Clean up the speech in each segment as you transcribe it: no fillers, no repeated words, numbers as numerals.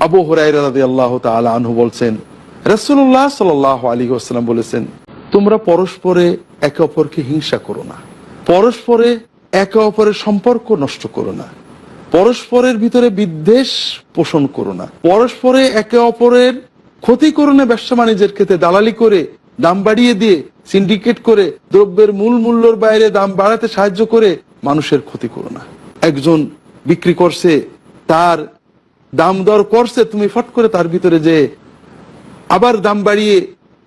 আবু হুরায়রা রাদিয়াল্লাহু তাআলা আনহু বলছেন, রাসূলুল্লাহ সাল্লাল্লাহু আলাইহি ওয়াসাল্লাম বলেছেন, তোমরা পরস্পরে একে অপরকে হিংসা করো না, পরস্পরে একে অপরের সম্পর্ক নষ্ট করো না, পরস্পরের ভিতরে বিদ্বেষ পোষণ করো না, পরস্পরে একে অপরের ক্ষতি করো না। ব্যবসা বাণিজ্যের ক্ষেত্রে দালালি করে, দাম বাড়িয়ে দিয়ে, সিন্ডিকেট করে, দ্রব্যের মূল মূল্যর বাইরে দাম বাড়াতে সাহায্য করে মানুষের ক্ষতি করো না। একজন বিক্রি করছে, তার দাম দর করছে, তুমি ফট করে তার ভিতরে যে আবার দাম বাড়িয়ে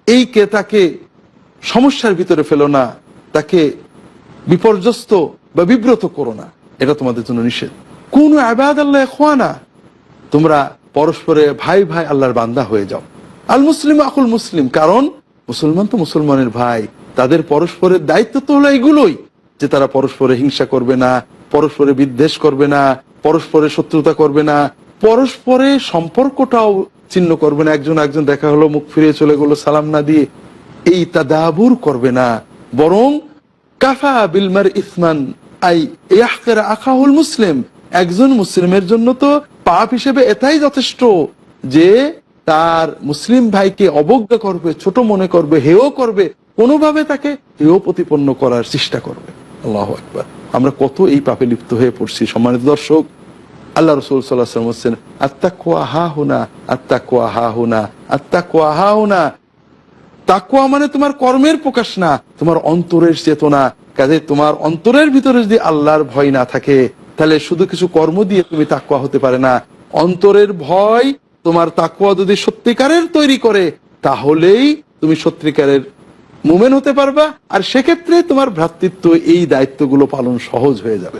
এই ক্রেতাকে সমস্যার ভিতরে ফেলো না, তাকে বিপর্যস্ত বা বিব্রত করো না। এটা তোমাদের জন্য নিষেধ। কোন ইবাদাল্লাহ ইখওয়ানা, তোমরা পরস্পরে ভাই ভাই আল্লাহর বান্দা হয়ে যাও। আল মুসলিম আকুল মুসলিম, কারণ মুসলমান তো মুসলমানের ভাই। তাদের পরস্পরের দায়িত্ব তো হলো এগুলোই, যে তারা পরস্পরে হিংসা করবে না, পরস্পরে বিদ্বেষ করবে না, পরস্পরে শত্রুতা করবে না, পরস্পরে সম্পর্কটাও ছিন্ন করবে না। একজন দেখা হলো, মুখ ফিরিয়ে চলে গেলো সালাম না দিয়ে, এই তাদাবুর করবে না। বরং কাফা বিলমার ইসমান আই ইয়াহকিরা আখাহুল মুসলিম, একজন মুসলিমের জন্য তো পাপ হিসেবে এটাই যথেষ্ট যে তার মুসলিম ভাইকে অবজ্ঞা করবে, ছোট মনে করবে, হেয় করবে, কোনোভাবে তাকে হেয় প্রতিপন্ন করার চেষ্টা করবে। আল্লাহু আকবার। আমরা কত এই পাপে লিপ্ত হয়ে পড়ছি। সম্মানিত দর্শক, আল্লাহ রাসূল সাল্লাল্লাহু আলাইহি ওয়াসাল্লাম বলেন, আত্তাকওয়া হাহুনা, আত্তাকওয়া হাহুনা, আত্তাকওয়া হাহুনা। তাকওয়া মানে তোমার কর্মের প্রকাশ না, তোমার অন্তরের চেতনা। কাজে তোমার অন্তরের ভিতরে যদি আল্লাহর ভয় না থাকে, তাহলে শুধু কিছু কর্ম দিয়ে তুমি তাকওয়া হতে পারে না। অন্তরের ভয় তোমার তাকওয়া যদি সত্যিকারের তৈরি করে, তাহলেই তুমি সত্যিকারের মুমিন হতে পারবা। আর সেক্ষেত্রে তোমার ভ্রাতৃত্ব এই দায়িত্বগুলো পালন সহজ হয়ে যাবে।